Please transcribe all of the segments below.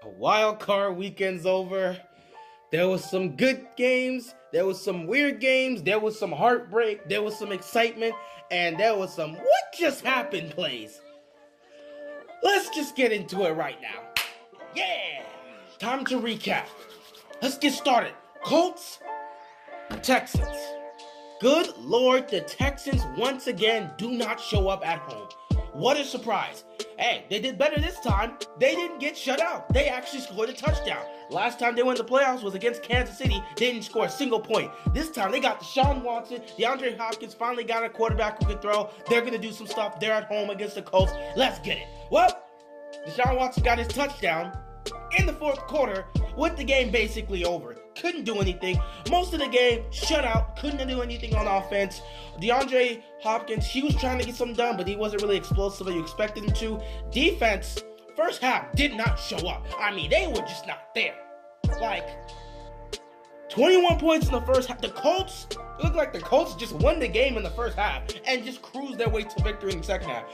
Wild card weekend's over. There was some good games, there was some weird games, there was some heartbreak, there was some excitement, and there was some what just happened plays. Let's just get into it right now. Yeah! Time to recap. Let's get started. Colts, Texans. Good Lord, the Texans once again do not show up at home. What a surprise. Hey, they did better this time. They didn't get shut out. They actually scored a touchdown. Last time they went to the playoffs was against Kansas City. They didn't score a single point. This time they got Deshaun Watson. DeAndre Hopkins finally got a quarterback who can throw. They're going to do some stuff. They're at home against the Colts. Let's get it. Well, Deshaun Watson got his touchdown in the fourth quarter with the game basically over. Couldn't do anything. Most of the game, shut out. Couldn't do anything on offense. DeAndre Hopkins, he was trying to get something done, but he wasn't really explosive as you expected him to. Defense, first half, did not show up. I mean, they were just not there. Like, 21 points in the first half. The Colts, it looked like the Colts just won the game in the first half and just cruised their way to victory in the second half.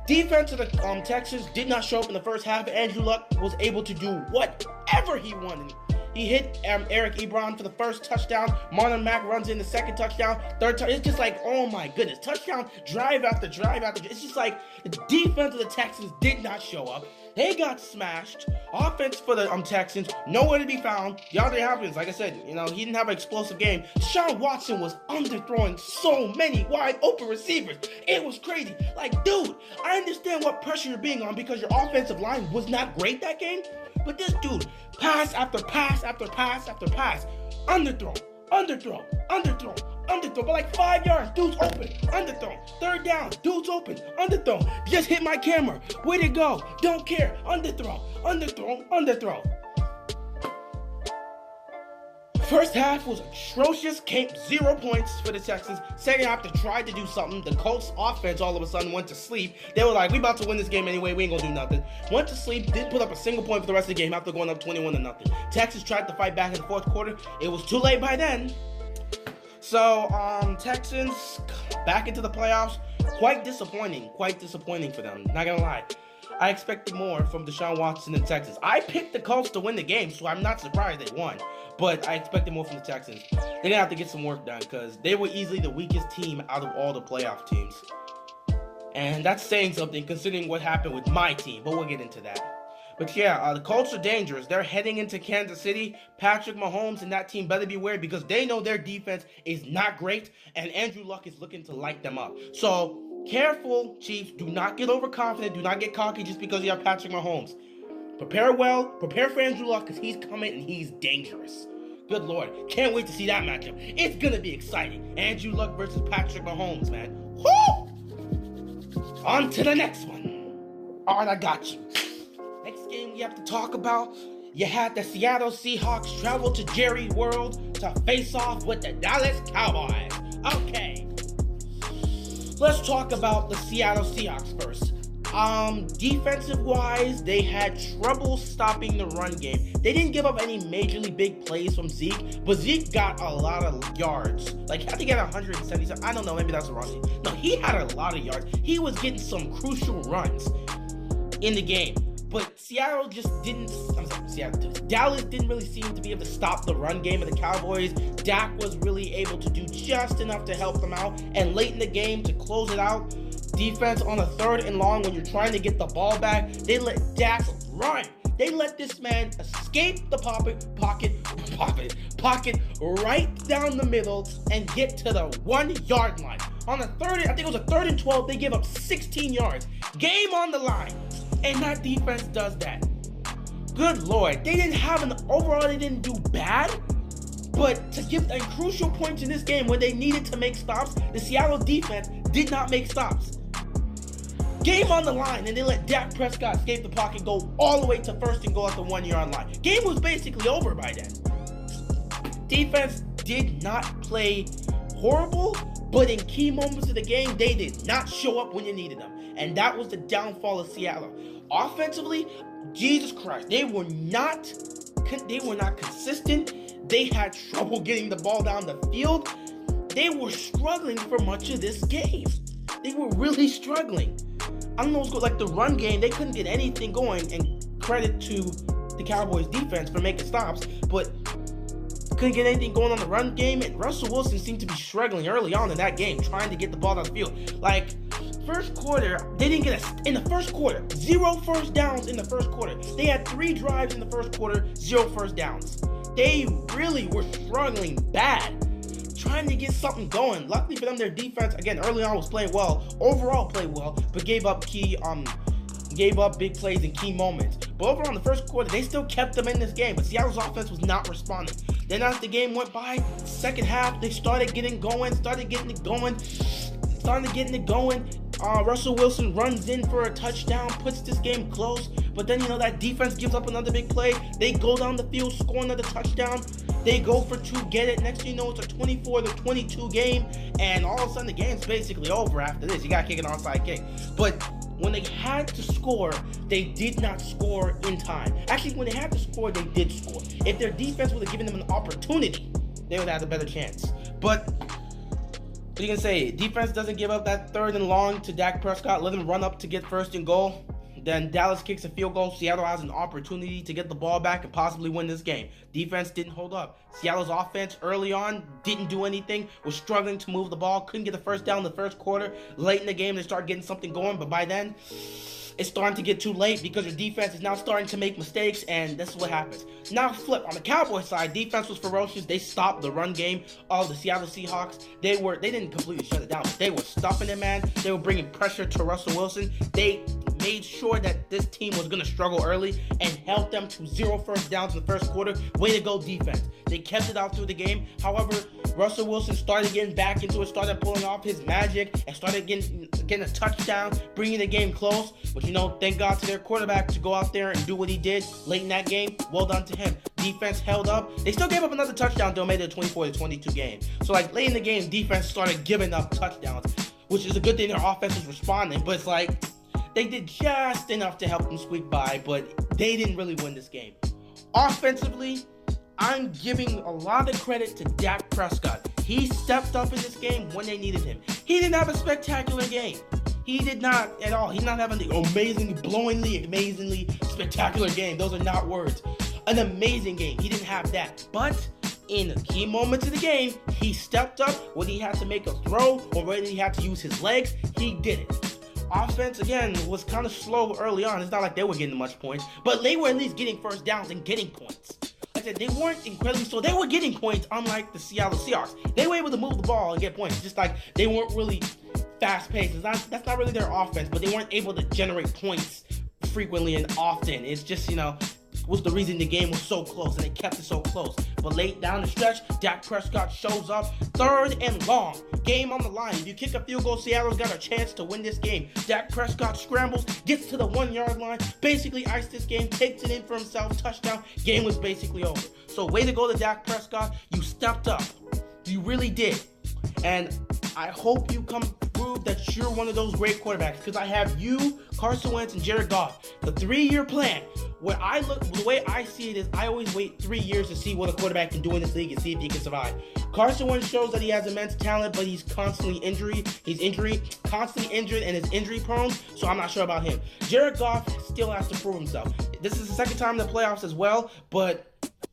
Defense of the Texans did not show up in the first half. Andrew Luck was able to do whatever he wanted. He hit Eric Ebron for the first touchdown. Marlon Mack runs in the second touchdown. Third touchdown. It's just like, oh my goodness. Touchdown, drive after drive after. It's just like the defense of the Texans did not show up. They got smashed. Offense for the Texans, nowhere to be found. DeAndre Hopkins, like I said, he didn't have an explosive game. Deshaun Watson was underthrowing so many wide open receivers. It was crazy. Like, dude, I understand what pressure you're being on because your offensive line was not great that game. But this dude, pass after pass after pass after pass, underthrow, for like 5 yards, dude's open, underthrow, third down, dude's open, underthrow, just hit my camera, way to go, don't care, underthrow. First half was atrocious, came 0 points for the Texans. Second half, they tried to do something. The Colts offense all of a sudden went to sleep. They were like, we about to win this game anyway, we ain't gonna do nothing. Went to sleep, didn't put up a single point for the rest of the game after going up 21-0. Texans tried to fight back in the fourth quarter. It was too late by then. So, Texans back into the playoffs. Quite disappointing for them, not gonna lie. I expected more from Deshaun Watson and Texans. I picked the Colts to win the game, so I'm not surprised they won. But I expected more from the Texans. They're going to have to get some work done because they were easily the weakest team out of all the playoff teams. And that's saying something considering what happened with my team, but we'll get into that. But yeah, the Colts are dangerous. They're heading into Kansas City. Patrick Mahomes and that team better beware because they know their defense is not great, and Andrew Luck is looking to light them up. So, careful, Chiefs. Do not get overconfident. Do not get cocky just because you have Patrick Mahomes. Prepare well. Prepare for Andrew Luck because he's coming and he's dangerous. Good Lord. Can't wait to see that matchup. It's going to be exciting. Andrew Luck versus Patrick Mahomes, man. Woo! On to the next one. All right, I got you. Next game we have to talk about. You had the Seattle Seahawks travel to Jerry World to face off with the Dallas Cowboys. Okay. Let's talk about the Seattle Seahawks first. Defensive-wise, they had trouble stopping the run game. They didn't give up any majorly big plays from Zeke, but Zeke got a lot of yards. Like, I think he had 177. I don't know, maybe that's the wrong thing. No, he had a lot of yards. He was getting some crucial runs in the game. But Seattle just didn't, Dallas didn't really seem to be able to stop the run game of the Cowboys. Dak was really able to do just enough to help them out. And late in the game, to close it out, defense on a 3rd and long when you're trying to get the ball back, they let Dak run. They let this man escape the pocket right down the middle and get to the 1 yard line. On the third, I think it was a 3rd and 12, they gave up 16 yards. Game on the line. And that defense does that. Good Lord. They didn't have overall, they didn't do bad. But to give a crucial point in this game when they needed to make stops, the Seattle defense did not make stops. Game on the line, and they let Dak Prescott escape the pocket, go all the way to first and goal at the 1 yard line. Game was basically over by then. Defense did not play horrible, but in key moments of the game, they did not show up when you needed them. And that was the downfall of Seattle. Offensively, Jesus Christ, they were not consistent. They had trouble getting the ball down the field. They were struggling for much of this game. They were really struggling. I don't know what's going, like the run game, they couldn't get anything going, and credit to the Cowboys defense for making stops, but couldn't get anything going on the run game, and Russell Wilson seemed to be struggling early on in that game, trying to get the ball down the field. Like, first quarter, they didn't get in the first quarter, 0 first downs in the first quarter. They had 3 drives in the first quarter, 0 first downs. They really were struggling bad, trying to get something going. Luckily for them, their defense, again, early on was playing well, overall played well, but gave up big plays in key moments. But overall in the first quarter, they still kept them in this game, but Seattle's offense was not responding. Then as the game went by, second half, they started getting it going. Russell Wilson runs in for a touchdown, puts this game close, but then, that defense gives up another big play. They go down the field, score another touchdown. They go for 2, get it. Next thing you know, it's a 24-22 game, and all of a sudden the game's basically over after this. You got to kick an onside kick. But when they had to score, they did not score in time. Actually, when they had to score, they did score. If their defense would have given them an opportunity, they would have had a better chance. But what are you going to say? Defense doesn't give up that 3rd and long to Dak Prescott, let him run up to get 1st and goal. Then Dallas kicks a field goal. Seattle has an opportunity to get the ball back and possibly win this game. Defense didn't hold up. Seattle's offense early on didn't do anything, was struggling to move the ball, couldn't get the first down in the first quarter. Late in the game, they start getting something going, but by then, it's starting to get too late because your defense is now starting to make mistakes, and this is what happens. Now flip, on the Cowboys side, defense was ferocious. They stopped the run game of the Seattle Seahawks. They didn't completely shut it down, but they were stuffing it, man. They were bringing pressure to Russell Wilson. They made sure that this team was going to struggle early and held them to 0 first downs in the first quarter. Way to go, defense. They kept it out through the game. However, Russell Wilson started getting back into it, started pulling off his magic, and started getting a touchdown, bringing the game close. But, thank God to their quarterback to go out there and do what he did late in that game. Well done to him. Defense held up. They still gave up another touchdown, though, made it a 24-22 game. So, late in the game, defense started giving up touchdowns, which is a good thing. Their offense is responding, but it's like they did just enough to help them squeak by, but they didn't really win this game. Offensively, I'm giving a lot of credit to Dak Prescott. He stepped up in this game when they needed him. He didn't have a spectacular game. He did not at all. He's not having the amazingly spectacular game. Those are not words. An amazing game. He didn't have that. But in key moments of the game, he stepped up when he had to make a throw or when he had to use his legs. He did it. Offense, again, was kind of slow early on. It's not like they were getting much points, but they were at least getting first downs and getting points. Like I said, they weren't incredibly slow. They were getting points, unlike the Seattle Seahawks. They were able to move the ball and get points, just like they weren't really fast-paced. That's not really their offense, but they weren't able to generate points frequently and often. It's just, was the reason the game was so close, and they kept it so close. But late down the stretch, Dak Prescott shows up, 3rd and long, game on the line. If you kick a field goal, Seattle's got a chance to win this game. Dak Prescott scrambles, gets to the 1-yard line, basically iced this game, takes it in for himself, touchdown. Game was basically over. So way to go to Dak Prescott. You stepped up. You really did. And I hope you come prove that you're one of those great quarterbacks, because I have you, Carson Wentz, and Jared Goff. The 3-year plan. The way I see it is, I always wait 3 years to see what a quarterback can do in this league and see if he can survive. Carson Wentz shows that he has immense talent, but he's constantly injured. Constantly injured, and is injury prone, so I'm not sure about him. Jared Goff still has to prove himself. This is the second time in the playoffs as well, but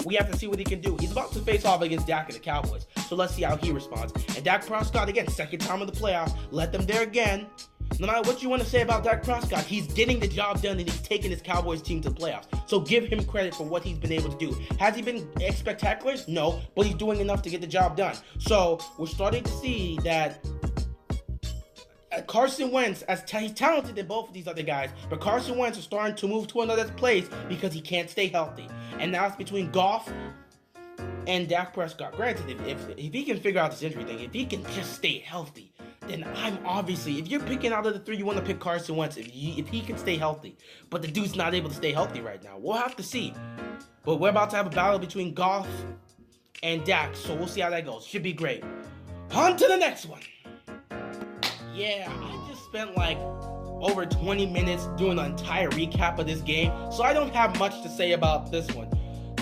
we have to see what he can do. He's about to face off against Dak and the Cowboys, so let's see how he responds. And Dak Prescott, again, second time in the playoffs, let them there again. No matter what you want to say about Dak Prescott, he's getting the job done, and he's taking his Cowboys team to the playoffs. So give him credit for what he's been able to do. Has he been spectacular? No, but he's doing enough to get the job done. So we're starting to see that Carson Wentz, he's talented than both of these other guys, but Carson Wentz is starting to move to another place because he can't stay healthy. And now it's between Goff and Dak Prescott. Granted, if he can figure out this injury thing, if he can just stay healthy, then I'm obviously, if you're picking out of the 3, you want to pick Carson Wentz if he can stay healthy. But the dude's not able to stay healthy right now. We'll have to see. But we're about to have a battle between Goff and Dak, so we'll see how that goes. Should be great. On to the next one. Yeah, I just spent over 20 minutes doing an entire recap of this game, so I don't have much to say about this one.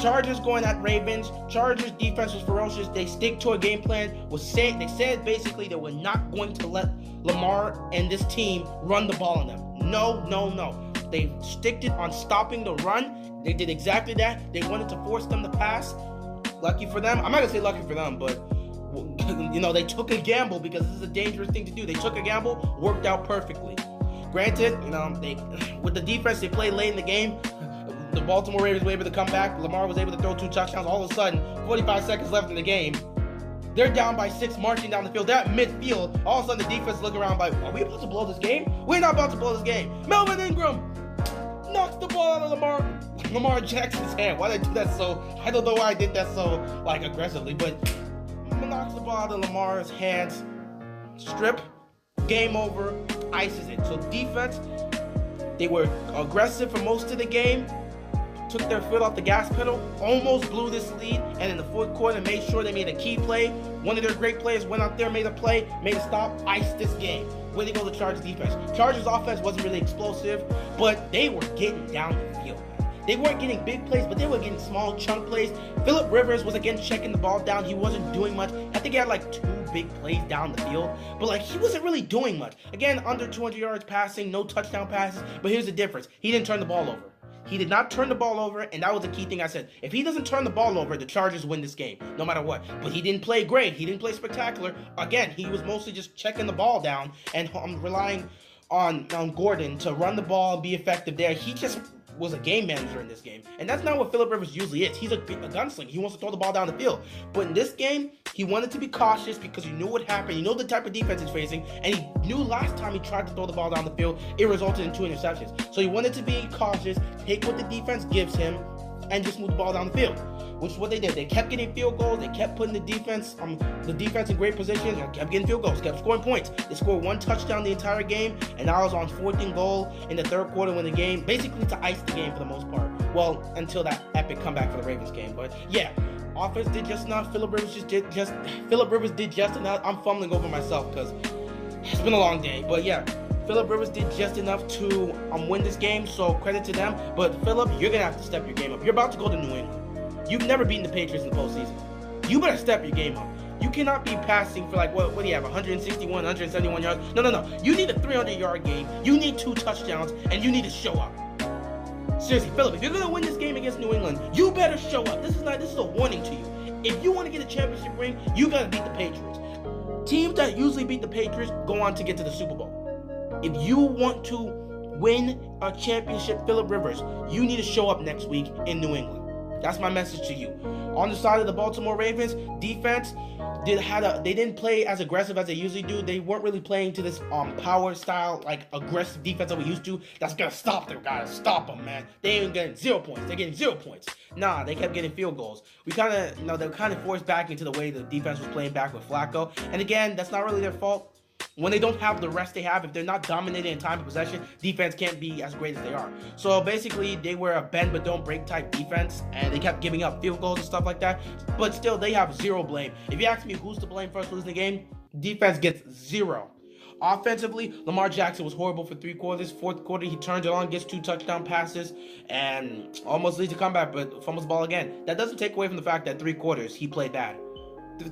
Chargers going at Ravens. Chargers defense was ferocious. They stick to a game plan. They said basically they were not going to let Lamar and this team run the ball on them. No. They sticked it on stopping the run. They did exactly that. They wanted to force them to pass. Lucky for them. I'm not going to say lucky for them, but they took a gamble because this is a dangerous thing to do. They took a gamble, worked out perfectly. Granted, they with the defense they played late in the game, the Baltimore Ravens were able to come back. Lamar was able to throw 2 touchdowns. All of a sudden, 45 seconds left in the game, they're down by 6, marching down the field. They're at midfield. All of a sudden, the defense looking around like, are we about to blow this game? We're not about to blow this game. Melvin Ingram knocks the ball out of Lamar Jackson's hand. Why did I do that so? I don't know why I did that so aggressively, but knocks the ball out of Lamar's hands. Strip. Game over. Ices it. So defense, they were aggressive for most of the game. Took their foot off the gas pedal, almost blew this lead, and in the fourth quarter made sure they made a key play. One of their great players went out there, made a play, made a stop, iced this game. Way to go, the Chargers defense. Chargers offense wasn't really explosive, but they were getting down the field. They weren't getting big plays, but they were getting small chunk plays. Phillip Rivers was again checking the ball down. He wasn't doing much. I think he had like 2 big plays down the field, but he wasn't really doing much. Again, under 200 yards passing, no touchdown passes, but here's the difference. He didn't turn the ball over. He did not turn the ball over, and that was the key thing I said. If he doesn't turn the ball over, the Chargers win this game, no matter what. But he didn't play great. He didn't play spectacular. Again, he was mostly just checking the ball down and relying on Gordon to run the ball and be effective there. He just was a game manager in this game, and that's not what Phillip Rivers usually is. He's a gunslinger. He wants to throw the ball down the field, but in this game he wanted to be cautious because he knew what happened. He knew the type of defense he's facing, and he knew last time he tried to throw the ball down the field it resulted in 2 interceptions. So he wanted to be cautious, take what the defense gives him, and just move the ball down the field, which is what they did. They kept getting field goals. They kept putting the defense in great positions, and kept getting field goals, kept scoring points. They scored 1 touchdown the entire game, and I was on 4th and goal in the third quarter when the game, basically to ice the game for the most part. Well, until that epic comeback for the Ravens game. But yeah, offense did just enough. Phillip Rivers did just enough. I'm fumbling over myself because it's been a long day. But yeah, Phillip Rivers did just enough to win this game, so credit to them. But Phillip, you're going to have to step your game up. You're about to go to New England. You've never beaten the Patriots in the postseason. You better step your game up. You cannot be passing for what do you have, 161, 171 yards? No. You need a 300-yard game. You need 2 touchdowns, and you need to show up. Seriously, Phillip, if you're going to win this game against New England, you better show up. This is a warning to you. If you want to get a championship ring, you got to beat the Patriots. Teams that usually beat the Patriots go on to get to the Super Bowl. If you want to win a championship, Phillip Rivers, you need to show up next week in New England. That's my message to you. On the side of the Baltimore Ravens, defense they didn't play as aggressive as they usually do. They weren't really playing to this power style, aggressive defense that we used to. That's gonna stop them, guys. Stop them, man. They ain't getting 0 points. They're getting 0 points. Nah, they kept getting field goals. We they were kind of forced back into the way the defense was playing back with Flacco. And again, that's not really their fault. When they don't have the rest they have, if they're not dominating in time of possession, defense can't be as great as they are. So basically, they were a bend but don't break type defense, and they kept giving up field goals and stuff like that. But still, they have 0 blame. If you ask me who's to blame for us losing the game, defense gets 0. Offensively, Lamar Jackson was horrible for 3 quarters. 4th quarter, he turns it on, gets 2 touchdown passes, and almost leads a comeback, but fumbles the ball again. That doesn't take away from the fact that 3 quarters, he played bad.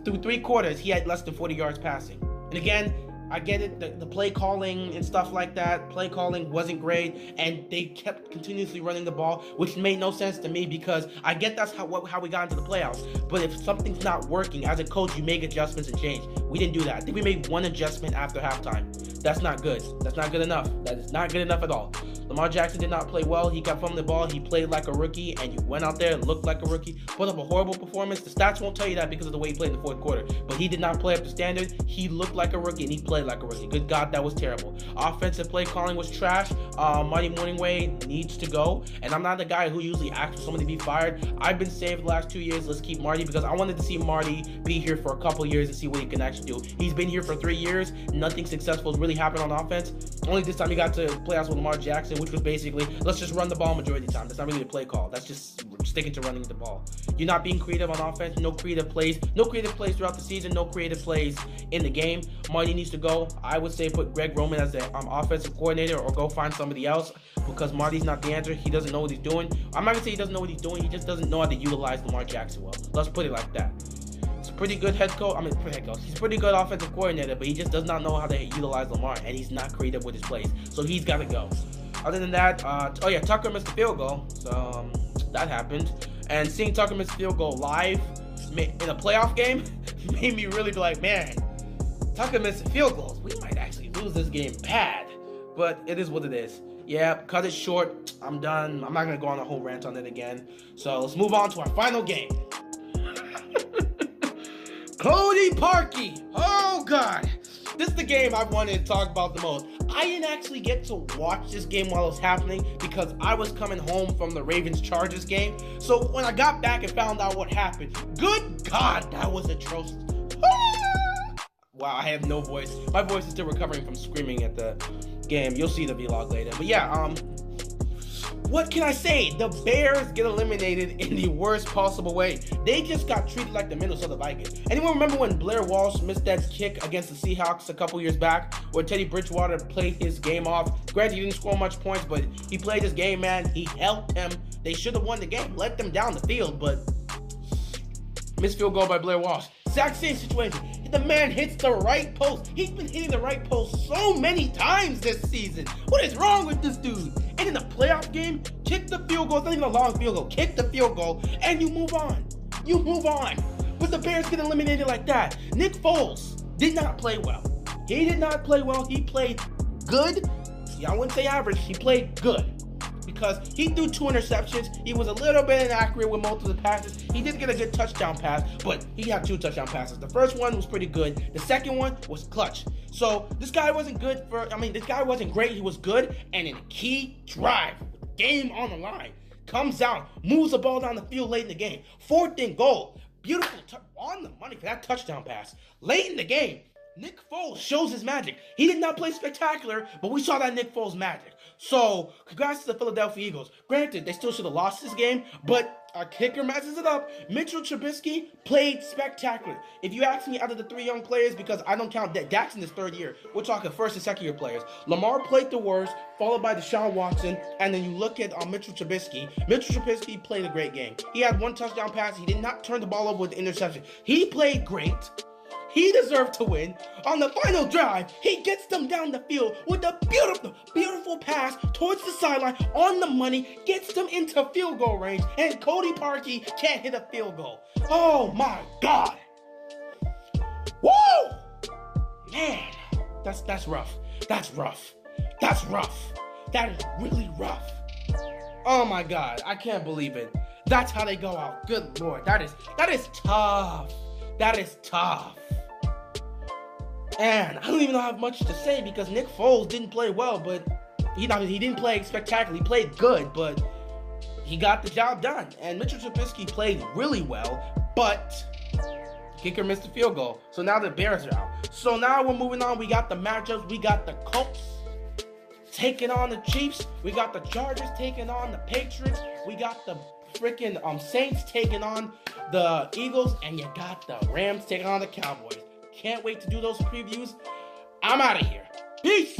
Through 3 quarters, he had less than 40 yards passing. And again, I get it, the play calling and stuff like that. Play calling wasn't great, and they kept continuously running the ball, which made no sense to me because I get that's how we got into the playoffs. But if something's not working, as a coach, you make adjustments and change. We didn't do that. I think we made 1 adjustment after halftime. That's not good. That's not good enough. That is not good enough at all. Lamar Jackson did not play well. He got from the ball. He played like a rookie, and you went out there and looked like a rookie. Put up a horrible performance. The stats won't tell you that because of the way he played in the 4th quarter. But he did not play up to standard. He looked like a rookie, and he played like a rookie. Good God, that was terrible. Offensive play calling was trash. Marty Morningway needs to go. And I'm not the guy who usually asks for somebody to be fired. I've been saying for the last 2 years, let's keep Marty, because I wanted to see Marty be here for a couple years and see what he can actually do. He's been here for 3 years. Nothing successful has really happened on offense. Only this time he got to playoffs with Lamar Jackson, which was basically, let's just run the ball majority of the time. That's not really a play call. That's just sticking to running the ball. You're not being creative on offense. No creative plays. No creative plays throughout the season. No creative plays in the game. Marty needs to go. I would say put Greg Roman as the offensive coordinator, or go find somebody else, because Marty's not the answer. He doesn't know what he's doing. I'm not going to say he doesn't know what he's doing. He just doesn't know how to utilize Lamar Jackson well. Let's put it like that. He's a pretty good head coach. He's a pretty good offensive coordinator, but he just does not know how to utilize Lamar, and he's not creative with his plays. So he's got to go. Other than that, oh yeah, Tucker missed the field goal, so that happened. And seeing Tucker miss the field goal live in a playoff game made me really be like, man, Tucker missing field goals. We might actually lose this game bad, but it is what it is. Yeah, cut it short. I'm done. I'm not gonna go on a whole rant on it again. So let's move on to our final game. Cody Parkey. Oh God. This is the game I wanted to talk about the most. I didn't actually get to watch this game while it was happening because I was coming home from the Ravens-Chargers game. So when I got back and found out what happened, good God, that was atrocious. Wow, I have no voice. My voice is still recovering from screaming at the game. You'll see the vlog later. But yeah, what can I say? The Bears get eliminated in the worst possible way. They just got treated like the Minnesota Vikings. Anyone remember when Blair Walsh missed that kick against the Seahawks a couple years back, where Teddy Bridgewater played his game off? Granted, he didn't score much points, but he played his game, man. He helped them. They should have won the game, let them down the field, but missed field goal by Blair Walsh. Exact same situation. The man hits the right post. He's been hitting the right post so many times this season. What is wrong with this dude? And in the playoff game, kick the field goal. It's not even a long field goal. Kick the field goal, and you move on. You move on. But the Bears get eliminated like that. Nick Foles did not play well. He did not play well. He played good. Yeah, I wouldn't say average. He played good. Because he threw 2 interceptions. He was a little bit inaccurate with most of the passes. He did get a good touchdown pass, but he had 2 touchdown passes. The first one was pretty good. The second one was clutch. So this guy wasn't good this guy wasn't great. He was good. And in a key drive, game on the line, comes out, moves the ball down the field late in the game. 4th and goal. Beautiful on the money for that touchdown pass. Late in the game, Nick Foles shows his magic. He did not play spectacular, but we saw that Nick Foles magic. So, congrats to the Philadelphia Eagles. Granted, they still should have lost this game, but our kicker messes it up. Mitchell Trubisky played spectacular. If you ask me, out of the 3 young players, because I don't count Dak's in his 3rd year, we're talking 1st and 2nd year players. Lamar played the worst, followed by Deshaun Watson, and then you look at Mitchell Trubisky. Mitchell Trubisky played a great game. He had 1 touchdown pass. He did not turn the ball over with the interception. He played great. He deserved to win. On the final drive, he gets them down the field with a beautiful, beautiful pass towards the sideline on the money, gets them into field goal range, and Cody Parkey can't hit a field goal. Oh my God. Woo! Man, that's rough. That's rough. That's rough. That is really rough. Oh my God, I can't believe it. That's how they go out. Good Lord, that is tough. That is tough. And I don't even have much to say because Nick Foles didn't play well, but he didn't play spectacular. He played good, but he got the job done. And Mitchell Trubisky played really well, but kicker missed the field goal. So now the Bears are out. So now we're moving on. We got the matchups. We got the Colts taking on the Chiefs. We got the Chargers taking on the Patriots. We got the freaking Saints taking on the Eagles. And you got the Rams taking on the Cowboys. Can't wait to do those previews. I'm out of here. Peace.